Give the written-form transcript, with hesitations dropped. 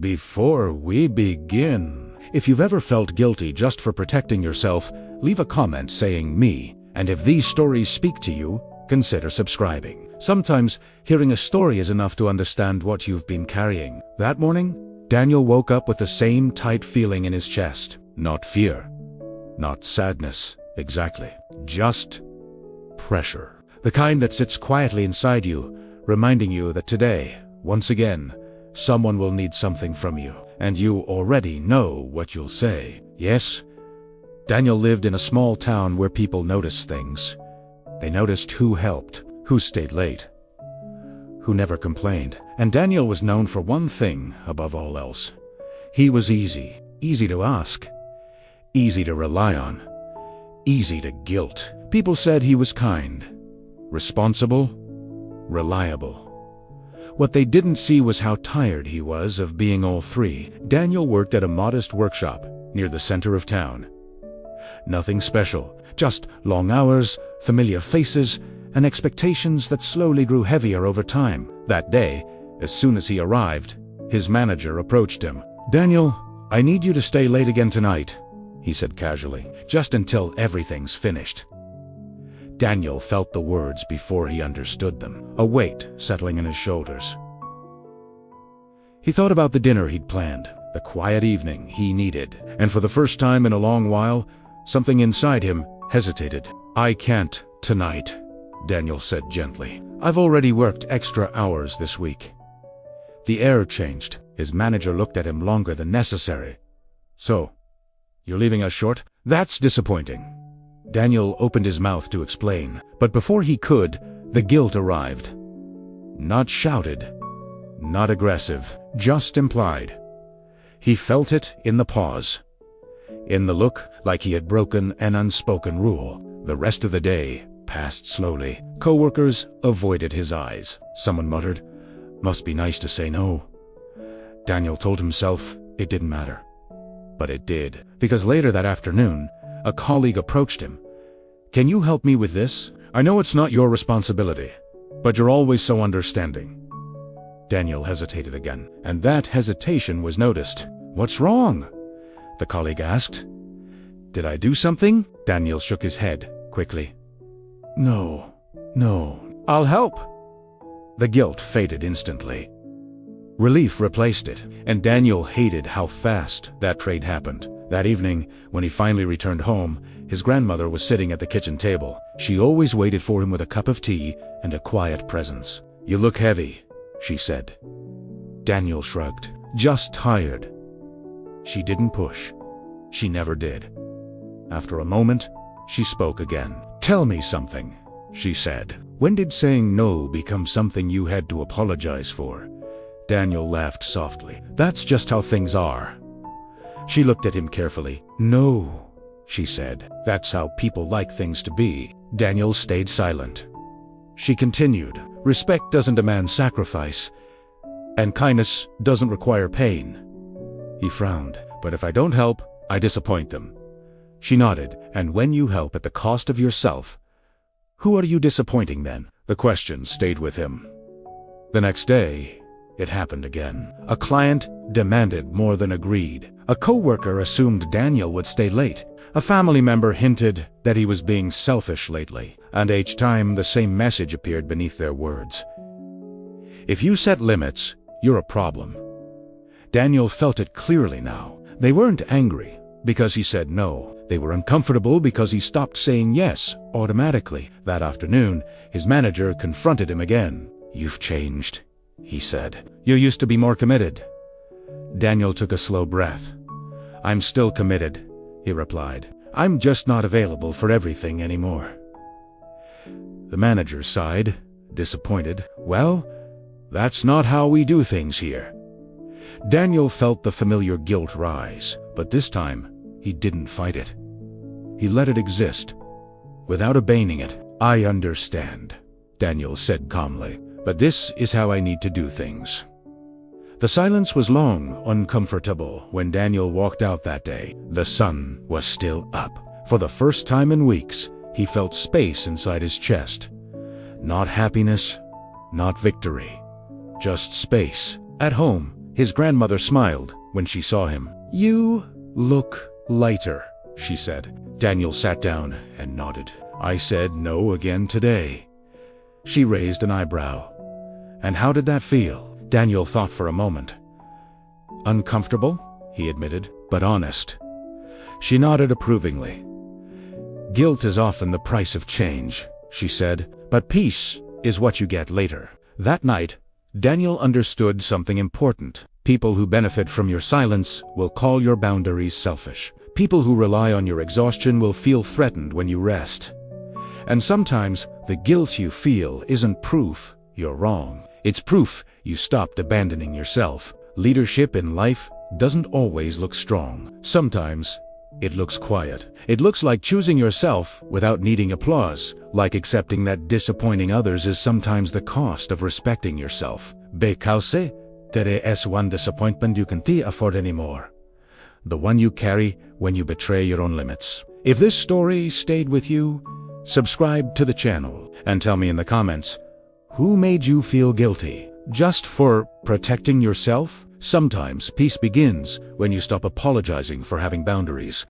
Before we begin, if you've ever felt guilty just for protecting yourself, leave a comment saying me, and if these stories speak to you, consider subscribing. Sometimes, hearing a story is enough to understand what you've been carrying. That morning, Daniel woke up with the same tight feeling in his chest. Not fear, not sadness, exactly. Just pressure. The kind that sits quietly inside you, reminding you that today, once again, someone will need something from you, and you already know what you'll say. Yes, Daniel lived in a small town where people noticed things. They noticed who helped, who stayed late, who never complained. And Daniel was known for one thing above all else. He was easy to ask, easy to rely on, easy to guilt. People said he was kind, responsible, reliable. What they didn't see was how tired he was of being all three. Daniel worked at a modest workshop near the center of town. Nothing special, just long hours, familiar faces, and expectations that slowly grew heavier over time. That day, as soon as he arrived, his manager approached him. "Daniel, I need you to stay late again tonight," he said casually, "just until everything's finished." Daniel felt the words before he understood them, a weight settling in his shoulders. He thought about the dinner he'd planned, the quiet evening he needed, and for the first time in a long while, something inside him hesitated. "I can't tonight," Daniel said gently. "I've already worked extra hours this week." The air changed. His manager looked at him longer than necessary. "So, you're leaving us short? That's disappointing." Daniel opened his mouth to explain, but before he could, the guilt arrived. Not shouted, not aggressive, just implied. He felt it in the pause, in the look like he had broken an unspoken rule. The rest of the day passed slowly. Coworkers avoided his eyes. Someone muttered, "Must be nice to say no." Daniel told himself it didn't matter. But it did, because later that afternoon, a colleague approached him. "Can you help me with this? I know it's not your responsibility, but you're always so understanding." Daniel hesitated again, and that hesitation was noticed. "What's wrong?" the colleague asked. "Did I do something?" Daniel shook his head quickly. No, I'll help." The guilt faded instantly. Relief replaced it, and Daniel hated how fast that trade happened. That evening, when he finally returned home, his grandmother was sitting at the kitchen table. She always waited for him with a cup of tea and a quiet presence. "You look heavy," she said. Daniel shrugged. "Just tired." She didn't push. She never did. After a moment, she spoke again. "Tell me something," she said. "When did saying no become something you had to apologize for?" Daniel laughed softly. "That's just how things are." She looked at him carefully. "No," she said. "That's how people like things to be." Daniel stayed silent. She continued. "Respect doesn't demand sacrifice, and kindness doesn't require pain." He frowned. "But if I don't help, I disappoint them." She nodded. "And when you help at the cost of yourself, who are you disappointing then?" The question stayed with him. The next day, it happened again. A client demanded more than agreed. A coworker assumed Daniel would stay late. A family member hinted that he was being selfish lately, and each time the same message appeared beneath their words. "If you set limits, you're a problem." Daniel felt it clearly now. They weren't angry because he said no. They were uncomfortable because he stopped saying yes automatically. That afternoon, his manager confronted him again. "You've changed," he said. "You used to be more committed." Daniel took a slow breath. "I'm still committed," he replied. "I'm just not available for everything anymore." The manager sighed, disappointed. "Well, that's not how we do things here." Daniel felt the familiar guilt rise, but this time, he didn't fight it. He let it exist, without abandoning it. "I understand," Daniel said calmly, "but this is how I need to do things." The silence was long, uncomfortable when Daniel walked out that day. The sun was still up. For the first time in weeks, he felt space inside his chest. Not happiness, not victory, just space. At home, His grandmother smiled when she saw him. "You look lighter," she said. Daniel sat down and nodded. "I said no again today." She raised an eyebrow. "And how did that feel?" Daniel thought for a moment. "Uncomfortable," he admitted, "but honest." She nodded approvingly. "Guilt is often the price of change," she said, "but peace is what you get later." That night, Daniel understood something important. People who benefit from your silence will call your boundaries selfish. People who rely on your exhaustion will feel threatened when you rest. And sometimes the guilt you feel isn't proof you're wrong. It's proof you stopped abandoning yourself. Leadership in life doesn't always look strong. Sometimes it looks quiet. It looks like choosing yourself without needing applause, like accepting that disappointing others is sometimes the cost of respecting yourself. Because there is one disappointment you can't afford anymore. The one you carry when you betray your own limits. If this story stayed with you, subscribe to the channel and tell me in the comments, who made you feel guilty? Just for protecting yourself? Sometimes peace begins when you stop apologizing for having boundaries.